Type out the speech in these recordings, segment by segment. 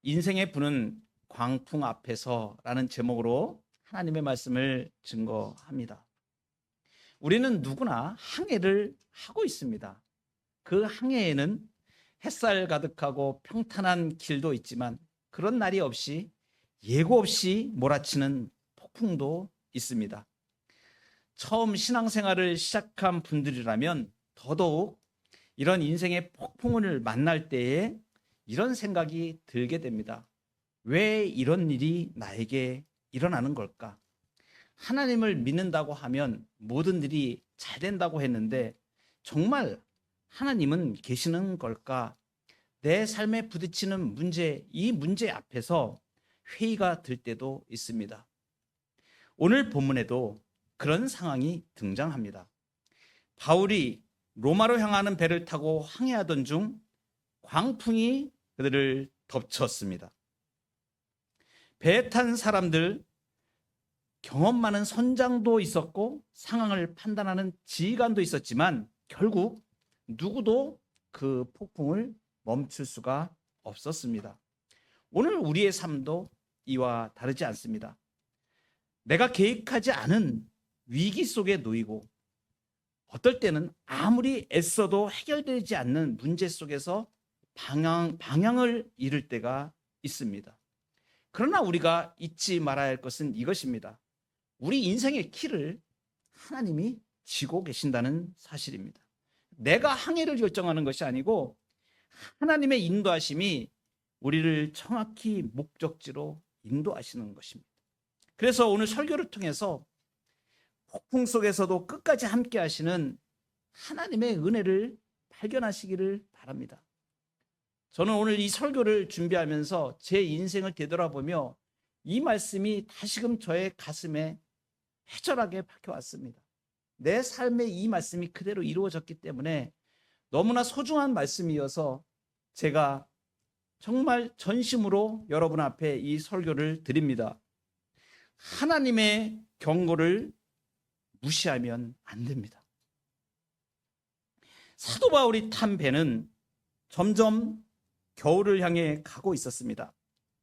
인생에 부는 광풍 앞에서라는 제목으로 하나님의 말씀을 증거합니다. 우리는 누구나 항해를 하고 있습니다. 그 항해에는 햇살 가득하고 평탄한 길도 있지만 그런 날이 없이 예고 없이 몰아치는 폭풍도 있습니다. 처음 신앙생활을 시작한 분들이라면 더더욱 이런 인생의 폭풍을 만날 때에 이런 생각이 들게 됩니다. 왜 이런 일이 나에게 일어나는 걸까? 하나님을 믿는다고 하면 모든 일이 잘 된다고 했는데 정말 하나님은 계시는 걸까? 내 삶에 부딪히는 문제, 이 문제 앞에서 회의가 들 때도 있습니다. 오늘 본문에도 그런 상황이 등장합니다. 바울이 로마로 향하는 배를 타고 항해하던 중 광풍이 그들을 덮쳤습니다. 배에 탄 사람들, 경험 많은 선장도 있었고 상황을 판단하는 지휘관도 있었지만 결국 누구도 그 폭풍을 멈출 수가 없었습니다. 오늘 우리의 삶도 이와 다르지 않습니다. 내가 계획하지 않은 위기 속에 놓이고 어떨 때는 아무리 애써도 해결되지 않는 문제 속에서 방향을 잃을 때가 있습니다. 그러나 우리가 잊지 말아야 할 것은 이것입니다. 우리 인생의 키를 하나님이 쥐고 계신다는 사실입니다. 내가 항해를 결정하는 것이 아니고 하나님의 인도하심이 우리를 정확히 목적지로 인도하시는 것입니다. 그래서 오늘 설교를 통해서 폭풍 속에서도 끝까지 함께 하시는 하나님의 은혜를 발견하시기를 바랍니다. 저는 오늘 이 설교를 준비하면서 제 인생을 되돌아보며 이 말씀이 다시금 저의 가슴에 해절하게 박혀왔습니다. 내 삶에 이 말씀이 그대로 이루어졌기 때문에 너무나 소중한 말씀이어서 제가 정말 전심으로 여러분 앞에 이 설교를 드립니다. 하나님의 경고를 무시하면 안 됩니다. 사도 바울이 탄 배는 점점 겨울을 향해 가고 있었습니다.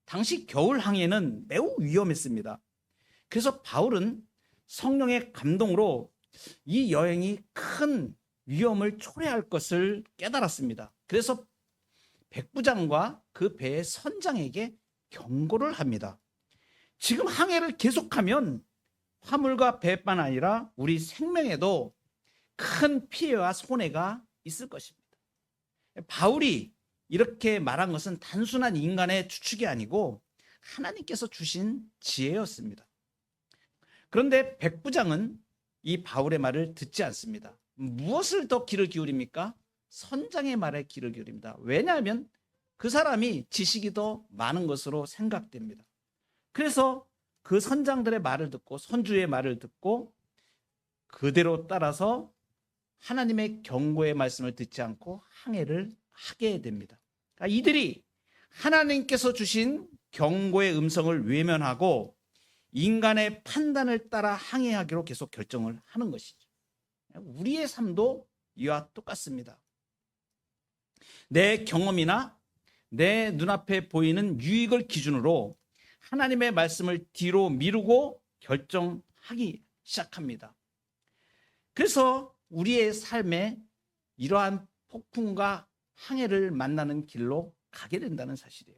당시 겨울 항해는 매우 위험했습니다. 그래서 바울은 성령의 감동으로 이 여행이 큰 위험을 초래할 것을 깨달았습니다. 그래서 백부장과 그 배의 선장에게 경고를 합니다. 지금 항해를 계속하면 화물과 배뿐만 아니라 우리 생명에도 큰 피해와 손해가 있을 것입니다. 바울이 이렇게 말한 것은 단순한 인간의 추측이 아니고 하나님께서 주신 지혜였습니다. 그런데 백부장은 이 바울의 말을 듣지 않습니다. 무엇을 더 귀를 기울입니까? 선장의 말에 귀를 기울입니다. 왜냐하면 그 사람이 지식이 더 많은 것으로 생각됩니다. 그래서 그 선장들의 말을 듣고 선주의 말을 듣고 그대로 따라서 하나님의 경고의 말씀을 듣지 않고 항해를 하게 됩니다. 그러니까 이들이 하나님께서 주신 경고의 음성을 외면하고 인간의 판단을 따라 항해하기로 계속 결정을 하는 것이죠. 우리의 삶도 이와 똑같습니다. 내 경험이나 내 눈앞에 보이는 유익을 기준으로 하나님의 말씀을 뒤로 미루고 결정하기 시작합니다. 그래서 우리의 삶에 이러한 폭풍과 항해를 만나는 길로 가게 된다는 사실이에요.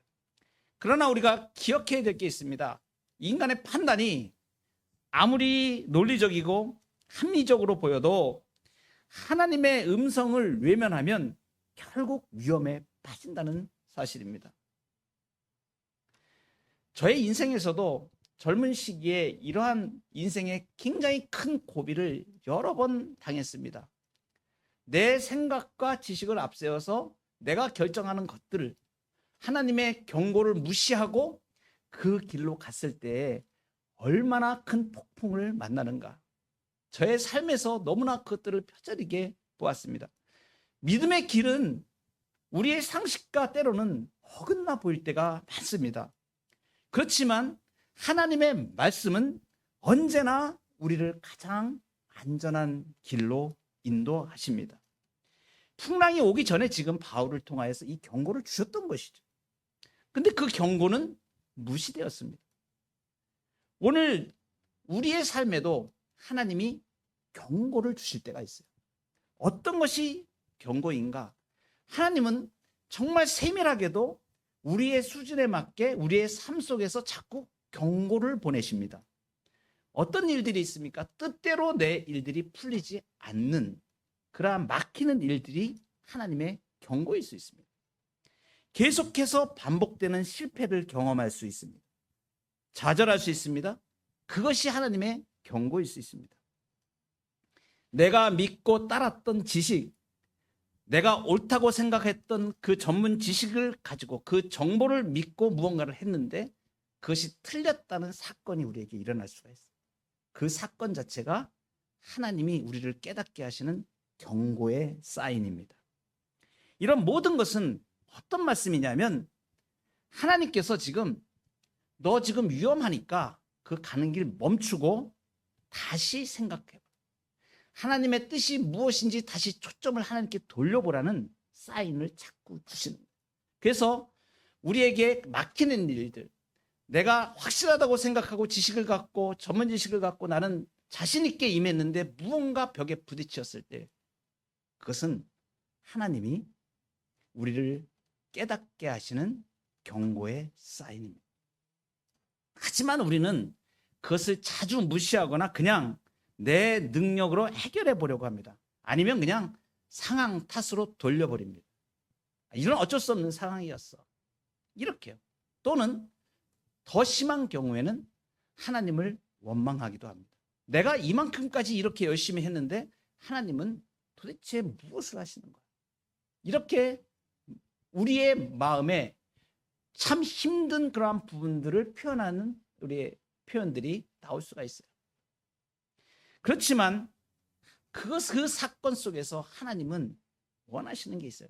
그러나 우리가 기억해야 될 게 있습니다. 인간의 판단이 아무리 논리적이고 합리적으로 보여도 하나님의 음성을 외면하면 결국 위험에 빠진다는 사실입니다. 저의 인생에서도 젊은 시기에 이러한 인생의 굉장히 큰 고비를 여러 번 당했습니다. 내 생각과 지식을 앞세워서 내가 결정하는 것들을 하나님의 경고를 무시하고 그 길로 갔을 때 얼마나 큰 폭풍을 만나는가. 저의 삶에서 너무나 그것들을 뼈저리게 보았습니다. 믿음의 길은 우리의 상식과 때로는 어긋나 보일 때가 많습니다. 그렇지만 하나님의 말씀은 언제나 우리를 가장 안전한 길로 인도하십니다. 풍랑이 오기 전에 지금 바울을 통하여서 이 경고를 주셨던 것이죠. 근데 그 경고는 무시되었습니다. 오늘 우리의 삶에도 하나님이 경고를 주실 때가 있어요. 어떤 것이 경고인가? 하나님은 정말 세밀하게도 우리의 수준에 맞게 우리의 삶 속에서 자꾸 경고를 보내십니다. 어떤 일들이 있습니까? 뜻대로 내 일들이 풀리지 않는 그러한 막히는 일들이 하나님의 경고일 수 있습니다. 계속해서 반복되는 실패를 경험할 수 있습니다. 좌절할 수 있습니다. 그것이 하나님의 경고일 수 있습니다. 내가 믿고 따랐던 지식, 내가 옳다고 생각했던 그 전문 지식을 가지고 그 정보를 믿고 무언가를 했는데 그것이 틀렸다는 사건이 우리에게 일어날 수가 있어요. 그 사건 자체가 하나님이 우리를 깨닫게 하시는 경고의 사인입니다. 이런 모든 것은 어떤 말씀이냐면 하나님께서 지금 너 지금 위험하니까 그 가는 길 멈추고 다시 생각해봐. 하나님의 뜻이 무엇인지 다시 초점을 하나님께 돌려보라는 사인을 자꾸 주시는 거예요. 그래서 우리에게 막히는 일들, 내가 확실하다고 생각하고 지식을 갖고 전문 지식을 갖고 나는 자신 있게 임했는데 무언가 벽에 부딪혔을 때 그것은 하나님이 우리를 깨닫게 하시는 경고의 사인입니다. 하지만 우리는 그것을 자주 무시하거나 그냥 내 능력으로 해결해 보려고 합니다. 아니면 그냥 상황 탓으로 돌려버립니다. 이런 어쩔 수 없는 상황이었어. 이렇게요. 또는 더 심한 경우에는 하나님을 원망하기도 합니다. 내가 이만큼까지 이렇게 열심히 했는데 하나님은 도대체 무엇을 하시는 거야? 이렇게 우리의 마음에 참 힘든 그러한 부분들을 표현하는 우리의 표현들이 나올 수가 있어요. 그렇지만 그 사건 속에서 하나님은 원하시는 게 있어요.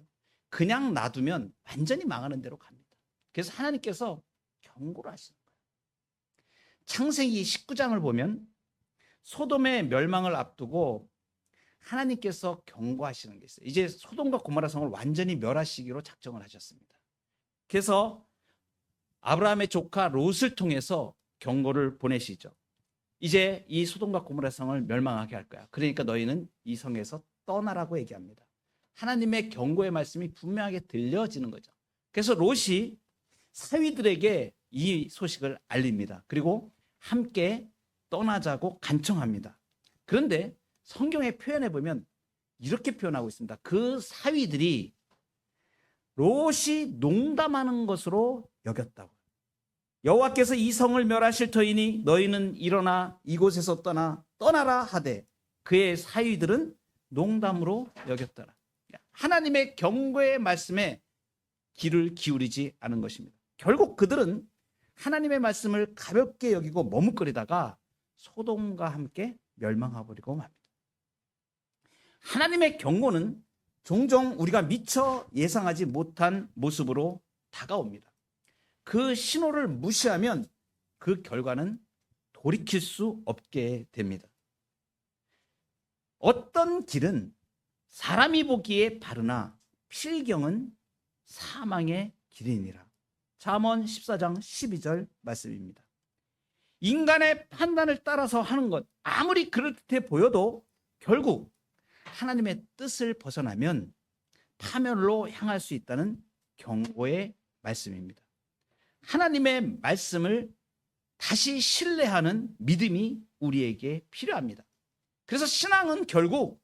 그냥 놔두면 완전히 망하는 대로 갑니다. 그래서 하나님께서 경고를 하시는 거예요. 창세기 19장을 보면 소돔의 멸망을 앞두고 하나님께서 경고하시는 게 있어요. 이제 소돔과 고모라 성을 완전히 멸하시기로 작정을 하셨습니다. 그래서 아브라함의 조카 롯을 통해서 경고를 보내시죠. 이제 이 소돔과 고모라 성을 멸망하게 할 거야. 그러니까 너희는 이 성에서 떠나라고 얘기합니다. 하나님의 경고의 말씀이 분명하게 들려지는 거죠. 그래서 롯이 사위들에게 이 소식을 알립니다. 그리고 함께 떠나자고 간청합니다. 그런데 성경에 표현해 보면 이렇게 표현하고 있습니다. 그 사위들이 롯이 농담하는 것으로 여겼다고. 여호와께서 이 성을 멸하실 터이니 너희는 일어나 이곳에서 떠나라 하되 그의 사위들은 농담으로 여겼더라. 하나님의 경고의 말씀에 귀를 기울이지 않은 것입니다. 결국 그들은 하나님의 말씀을 가볍게 여기고 머뭇거리다가 소돔과 함께 멸망해버리고 맙니다. 하나님의 경고는 종종 우리가 미처 예상하지 못한 모습으로 다가옵니다. 그 신호를 무시하면 그 결과는 돌이킬 수 없게 됩니다. 어떤 길은 사람이 보기에 바르나 필경은 사망의 길이니라. 잠언 14장 12절 말씀입니다. 인간의 판단을 따라서 하는 것 아무리 그럴듯해 보여도 결국 하나님의 뜻을 벗어나면 파멸로 향할 수 있다는 경고의 말씀입니다. 하나님의 말씀을 다시 신뢰하는 믿음이 우리에게 필요합니다. 그래서 신앙은 결국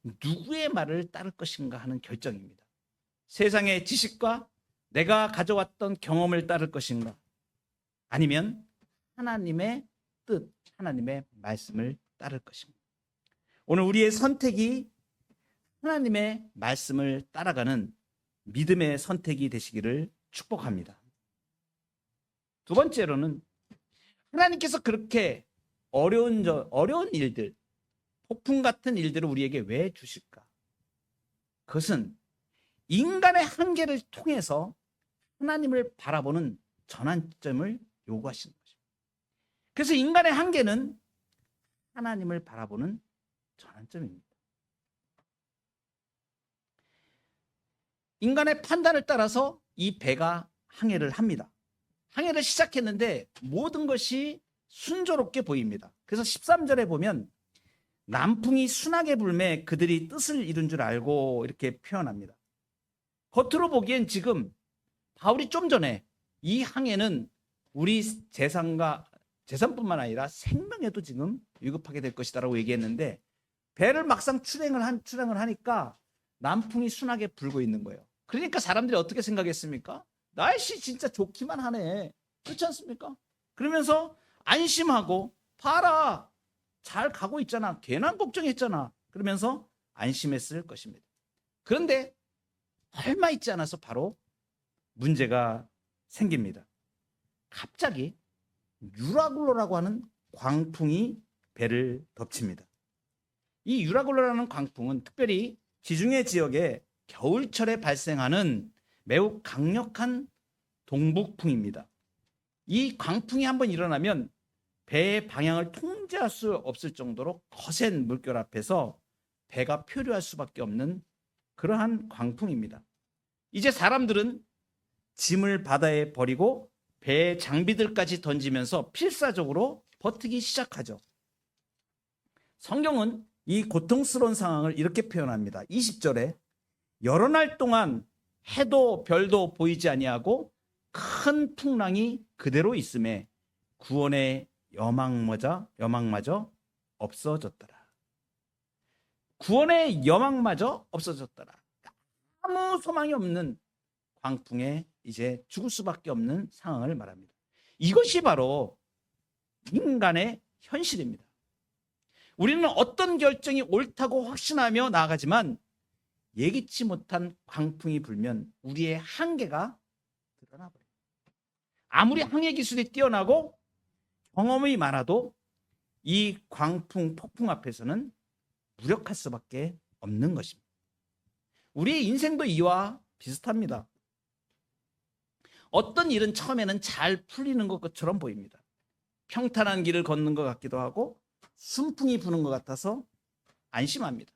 누구의 말을 따를 것인가 하는 결정입니다. 세상의 지식과 내가 가져왔던 경험을 따를 것인가 아니면 하나님의 뜻, 하나님의 말씀을 따를 것인가. 오늘 우리의 선택이 하나님의 말씀을 따라가는 믿음의 선택이 되시기를 축복합니다. 두 번째로는 하나님께서 그렇게 어려운 일들, 폭풍 같은 일들을 우리에게 왜 주실까? 그것은 인간의 한계를 통해서 하나님을 바라보는 전환점을 요구하시는 것입니다. 그래서 인간의 한계는 하나님을 바라보는 전환점입니다. 인간의 판단을 따라서 이 배가 항해를 합니다. 항해를 시작했는데 모든 것이 순조롭게 보입니다. 그래서 13절에 보면 남풍이 순하게 불매 그들이 뜻을 이룬 줄 알고 이렇게 표현합니다. 겉으로 보기엔 지금 바울이 좀 전에 이 항해는 우리 재산뿐만 아니라 생명에도 지금 위급하게 될 것이다라고 얘기했는데 배를 막상 출항을 하니까 남풍이 순하게 불고 있는 거예요. 그러니까 사람들이 어떻게 생각했습니까? 날씨 진짜 좋기만 하네. 그렇지 않습니까? 그러면서 안심하고 봐라. 잘 가고 있잖아. 괜한 걱정했잖아. 그러면서 안심했을 것입니다. 그런데 얼마 있지 않아서 바로 문제가 생깁니다. 갑자기 유라굴로라고 하는 광풍이 배를 덮칩니다. 이 유라굴로라는 광풍은 특별히 지중해 지역에 겨울철에 발생하는 매우 강력한 동북풍입니다. 이 광풍이 한번 일어나면 배의 방향을 통제할 수 없을 정도로 거센 물결 앞에서 배가 표류할 수밖에 없는 그러한 광풍입니다. 이제 사람들은 짐을 바다에 버리고 배의 장비들까지 던지면서 필사적으로 버티기 시작하죠. 성경은 이 고통스러운 상황을 이렇게 표현합니다. 20절에 여러 날 동안 해도 별도 보이지 아니하고 큰 풍랑이 그대로 있음에 구원의 여망마저 없어졌더라. 구원의 여망마저 없어졌더라. 아무 소망이 없는 광풍에 이제 죽을 수밖에 없는 상황을 말합니다. 이것이 바로 인간의 현실입니다. 우리는 어떤 결정이 옳다고 확신하며 나아가지만 예기치 못한 광풍이 불면 우리의 한계가 드러나버려요. 아무리 항해 기술이 뛰어나고 경험이 많아도 이 광풍, 폭풍 앞에서는 무력할 수밖에 없는 것입니다. 우리의 인생도 이와 비슷합니다. 어떤 일은 처음에는 잘 풀리는 것처럼 보입니다. 평탄한 길을 걷는 것 같기도 하고 순풍이 부는 것 같아서 안심합니다.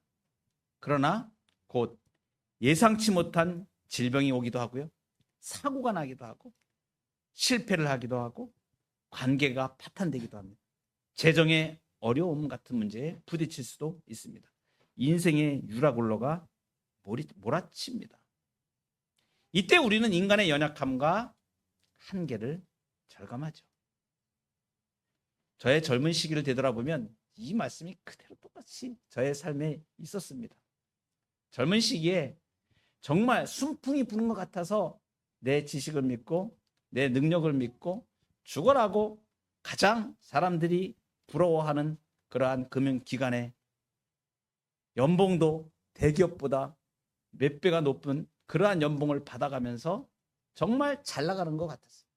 그러나 곧 예상치 못한 질병이 오기도 하고요. 사고가 나기도 하고 실패를 하기도 하고 관계가 파탄되기도 합니다. 재정의 어려움 같은 문제에 부딪힐 수도 있습니다. 인생의 유라굴로가 몰아칩니다. 이때 우리는 인간의 연약함과 한계를 절감하죠. 저의 젊은 시기를 되돌아보면 이 말씀이 그대로 똑같이 저의 삶에 있었습니다. 젊은 시기에 정말 순풍이 부는 것 같아서 내 지식을 믿고 내 능력을 믿고 죽어라고 가장 사람들이 부러워하는 그러한 금융기관에 연봉도 대기업보다 몇 배가 높은 그러한 연봉을 받아가면서 정말 잘 나가는 것 같았어요.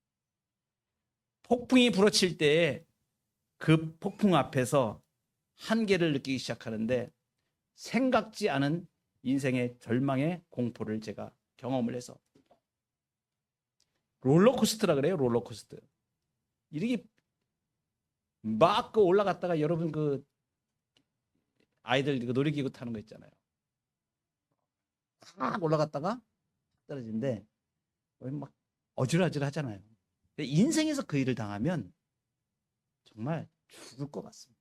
폭풍이 불어칠 때에 그 폭풍 앞에서 한계를 느끼기 시작하는데 생각지 않은 인생의 절망의 공포를 제가 경험을 해서 롤러코스터라 그래요. 롤러코스터. 이렇게 막 올라갔다가 여러분 그 아이들 놀이기구 타는 거 있잖아요. 막 올라갔다가 떨어지는데 막 어질어질 하잖아요. 인생에서 그 일을 당하면 정말 죽을 것 같습니다.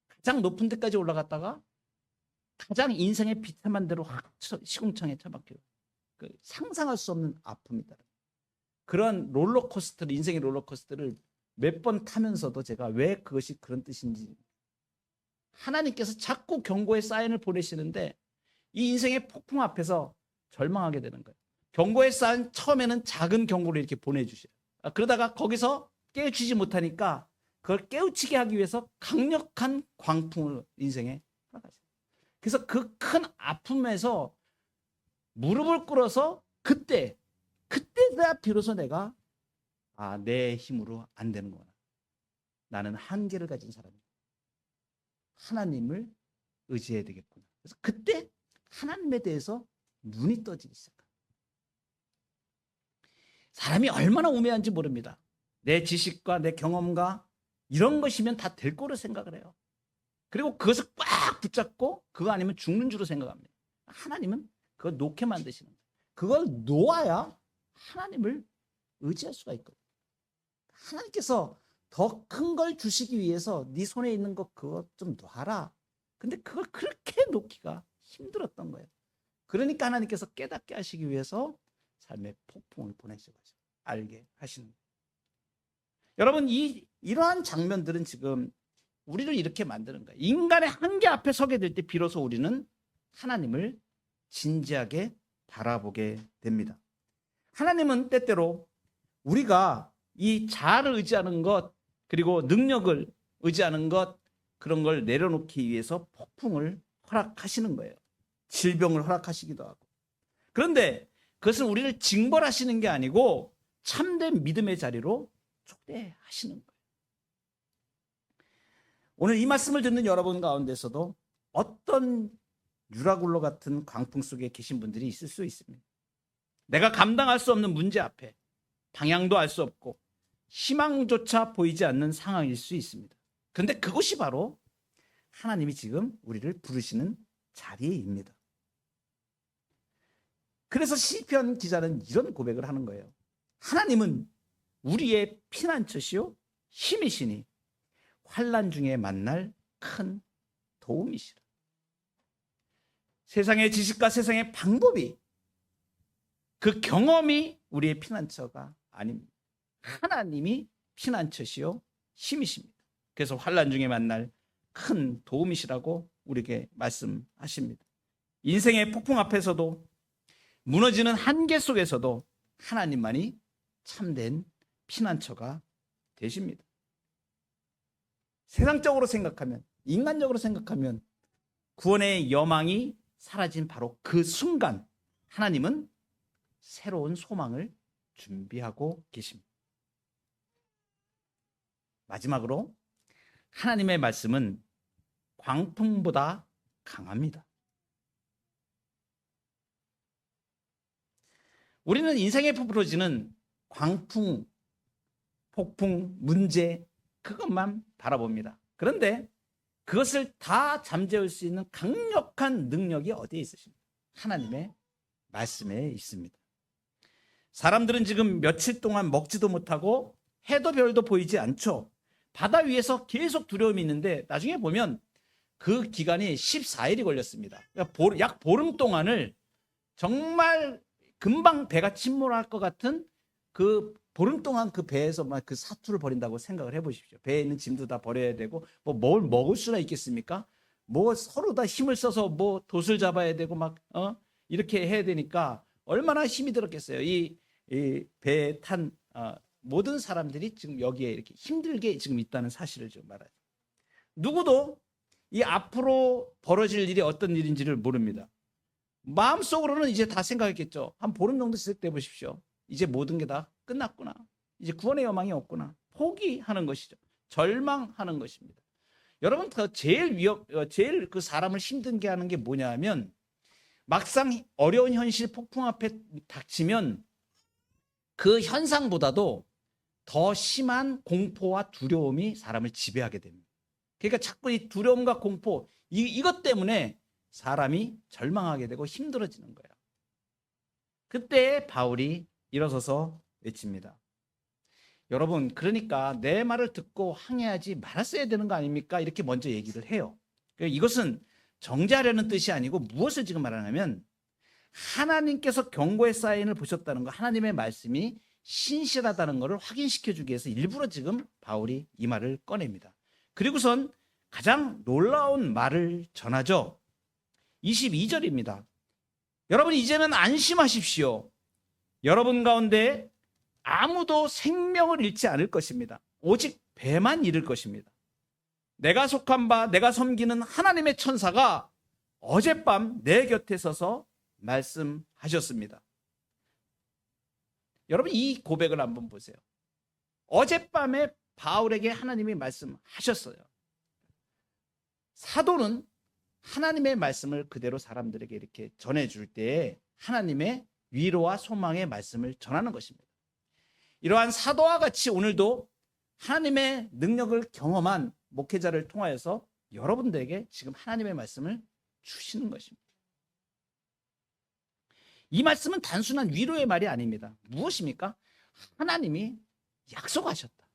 가장 높은 데까지 올라갔다가 가장 인생의 비참한 대로 확 시궁창에 처박혀요. 그 상상할 수 없는 아픔이다. 그런 롤러코스터를 인생의 롤러코스터를 몇 번 타면서도 제가 왜 그것이 그런 뜻인지 하나님께서 자꾸 경고의 사인을 보내시는데 이 인생의 폭풍 앞에서 절망하게 되는 거예요. 경고의 사인 처음에는 작은 경고를 이렇게 보내주셔요. 그러다가 거기서 깨우치지 못하니까 그걸 깨우치게 하기 위해서 강력한 광풍을 인생에 나가죠. 그래서 그 큰 아픔에서 무릎을 꿇어서 그때야 비로소 내가 내 힘으로 안 되는구나. 나는 한계를 가진 사람이다. 하나님을 의지해야 되겠구나. 그래서 그때 하나님에 대해서 눈이 떠지기 시작합니다. 사람이 얼마나 우매한지 모릅니다. 내 지식과 내 경험과 이런 것이면 다 될 거로 생각을 해요. 그리고 그것을 꽉 붙잡고 그거 아니면 죽는 줄로 생각합니다. 하나님은 그걸 놓게 만드시는 거예요. 그걸 놓아야 하나님을 의지할 수가 있거든요. 하나님께서 더 큰 걸 주시기 위해서 네 손에 있는 것 그거 좀 놔라. 근데 그걸 그렇게 놓기가 힘들었던 거예요. 그러니까 하나님께서 깨닫게 하시기 위해서 삶의 폭풍을 보내셔가지고 알게 하시는 거예요. 여러분 이러한 장면들은 지금 우리를 이렇게 만드는 거예요. 인간의 한계 앞에 서게 될 때 비로소 우리는 하나님을 진지하게 바라보게 됩니다. 하나님은 때때로 우리가 이 자아를 의지하는 것 그리고 능력을 의지하는 것 그런 걸 내려놓기 위해서 폭풍을 허락하시는 거예요. 질병을 허락하시기도 하고. 그런데 그것은 우리를 징벌하시는 게 아니고 참된 믿음의 자리로 초대하시는 거예요. 오늘 이 말씀을 듣는 여러분 가운데서도 어떤 유라굴로 같은 광풍 속에 계신 분들이 있을 수 있습니다. 내가 감당할 수 없는 문제 앞에 방향도 알 수 없고 희망조차 보이지 않는 상황일 수 있습니다. 그런데 그것이 바로 하나님이 지금 우리를 부르시는 자리입니다. 그래서 시편 기자는 이런 고백을 하는 거예요. 하나님은 우리의 피난처시요 힘이시니 환난 중에 만날 큰 도움이시라. 세상의 지식과 세상의 방법이 그 경험이 우리의 피난처가 아닙니다. 하나님이 피난처시요 힘이십니다. 그래서 환난 중에 만날 큰 도움이시라고 우리에게 말씀하십니다. 인생의 폭풍 앞에서도 무너지는 한계 속에서도 하나님만이 참된 피난처가 되십니다. 세상적으로 생각하면, 인간적으로 생각하면 구원의 여망이 사라진 바로 그 순간 하나님은 새로운 소망을 준비하고 계십니다. 마지막으로 하나님의 말씀은 광풍보다 강합니다. 우리는 인생에 부러지는 광풍, 폭풍, 문제 그것만 바라봅니다. 그런데 그것을 다 잠재울 수 있는 강력한 능력이 어디에 있으십니까? 하나님의 말씀에 있습니다. 사람들은 지금 며칠 동안 먹지도 못하고 해도 별도 보이지 않죠. 바다 위에서 계속 두려움이 있는데 나중에 보면 그 기간이 14일이 걸렸습니다. 그러니까 약 보름 동안을 정말 금방 배가 침몰할 것 같은 그 보름 동안 그 배에서만 그 사투를 벌인다고 생각을 해보십시오. 배에 있는 짐도 다 버려야 되고 뭐 뭘 먹을 수나 있겠습니까? 뭐 서로 다 힘을 써서 뭐 돛을 잡아야 되고 막 이렇게 해야 되니까 얼마나 힘이 들었겠어요. 이 배에 탄 모든 사람들이 지금 여기에 이렇게 힘들게 지금 있다는 사실을 좀 말하죠. 누구도 이 앞으로 벌어질 일이 어떤 일인지를 모릅니다. 마음속으로는 이제 다 생각했겠죠. 한 보름 정도 있을 때 보십시오. 이제 모든 게 다 끝났구나. 이제 구원의 여망이 없구나. 포기하는 것이죠. 절망하는 것입니다. 여러분, 제일 그 사람을 힘들게 하는 게 뭐냐 하면 막상 어려운 현실 폭풍 앞에 닥치면 그 현상보다도 더 심한 공포와 두려움이 사람을 지배하게 됩니다. 그러니까 자꾸 이 두려움과 공포 이것 때문에 사람이 절망하게 되고 힘들어지는 거예요. 그때 바울이 일어서서 외칩니다. 여러분, 그러니까 내 말을 듣고 항해하지 말았어야 되는 거 아닙니까? 이렇게 먼저 얘기를 해요. 이것은 정죄하려는 뜻이 아니고 무엇을 지금 말하냐면 하나님께서 경고의 사인을 보셨다는 거, 하나님의 말씀이 신실하다는 것을 확인시켜 주기 위해서 일부러 지금 바울이 이 말을 꺼냅니다. 그리고선 가장 놀라운 말을 전하죠. 22절입니다. 여러분, 이제는 안심하십시오. 여러분 가운데 아무도 생명을 잃지 않을 것입니다. 오직 배만 잃을 것입니다. 내가 속한 바, 내가 섬기는 하나님의 천사가 어젯밤 내 곁에 서서 말씀하셨습니다. 여러분, 이 고백을 한번 보세요. 어젯밤에 바울에게 하나님이 말씀하셨어요. 사도는 하나님의 말씀을 그대로 사람들에게 이렇게 전해줄 때에 하나님의 위로와 소망의 말씀을 전하는 것입니다. 이러한 사도와 같이 오늘도 하나님의 능력을 경험한 목회자를 통하여서 여러분들에게 지금 하나님의 말씀을 주시는 것입니다. 이 말씀은 단순한 위로의 말이 아닙니다. 무엇입니까? 하나님이 약속하셨다.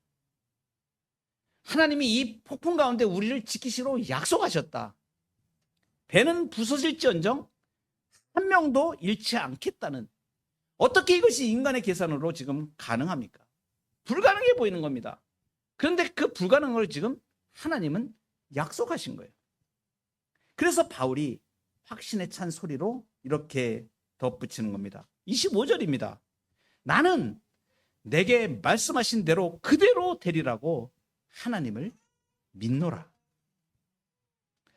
하나님이 이 폭풍 가운데 우리를 지키시로 약속하셨다. 배는 부서질지언정 한 명도 잃지 않겠다는, 어떻게 이것이 인간의 계산으로 지금 가능합니까? 불가능해 보이는 겁니다. 그런데 그 불가능을 지금 하나님은 약속하신 거예요. 그래서 바울이 확신에 찬 소리로 이렇게 덧붙이는 겁니다. 25절입니다. 나는 내게 말씀하신 대로 그대로 되리라고 하나님을 믿노라.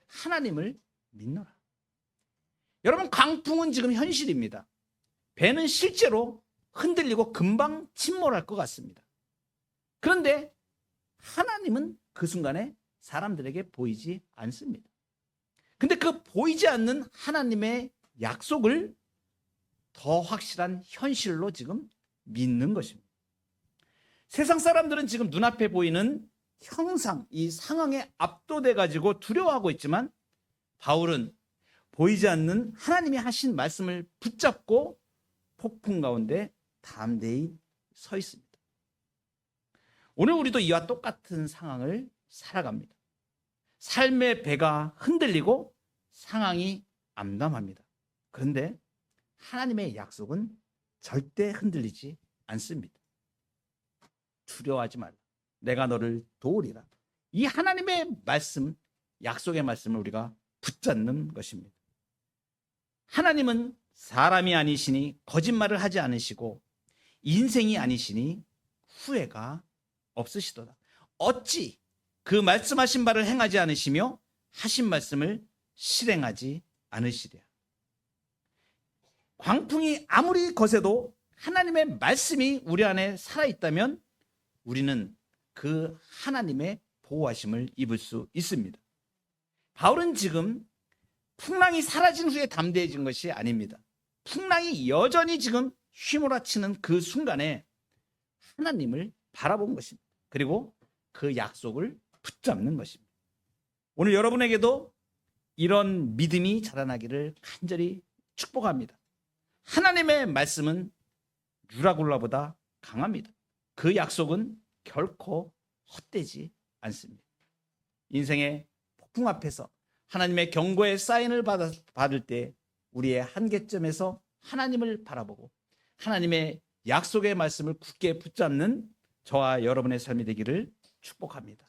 하나님을 믿노라. 여러분, 강풍은 지금 현실입니다. 배는 실제로 흔들리고 금방 침몰할 것 같습니다. 그런데 하나님은 그 순간에 사람들에게 보이지 않습니다. 근데 그 보이지 않는 하나님의 약속을 더 확실한 현실로 지금 믿는 것입니다. 세상 사람들은 지금 눈앞에 보이는 형상, 이 상황에 압도돼 가지고 두려워하고 있지만 바울은 보이지 않는 하나님이 하신 말씀을 붙잡고 폭풍 가운데 담대히 서 있습니다. 오늘 우리도 이와 똑같은 상황을 살아갑니다. 삶의 배가 흔들리고 상황이 암담합니다. 그런데 하나님의 약속은 절대 흔들리지 않습니다. 두려워하지 말라. 내가 너를 도우리라. 이 하나님의 말씀, 약속의 말씀을 우리가 붙잡는 것입니다. 하나님은 사람이 아니시니 거짓말을 하지 않으시고 인생이 아니시니 후회가 없으시도다. 어찌 그 말씀하신 바를 행하지 않으시며 하신 말씀을 실행하지 않으시랴. 광풍이 아무리 거세도 하나님의 말씀이 우리 안에 살아있다면 우리는 그 하나님의 보호하심을 입을 수 있습니다. 바울은 지금 풍랑이 사라진 후에 담대해진 것이 아닙니다. 풍랑이 여전히 지금 휘몰아치는 그 순간에 하나님을 바라본 것입니다. 그리고 그 약속을 붙잡는 것입니다. 오늘 여러분에게도 이런 믿음이 자라나기를 간절히 축복합니다. 하나님의 말씀은 유라굴라보다 강합니다. 그 약속은 결코 헛되지 않습니다. 인생의 폭풍 앞에서 하나님의 경고의 사인을 받을 때 우리의 한계점에서 하나님을 바라보고 하나님의 약속의 말씀을 굳게 붙잡는 저와 여러분의 삶이 되기를 축복합니다.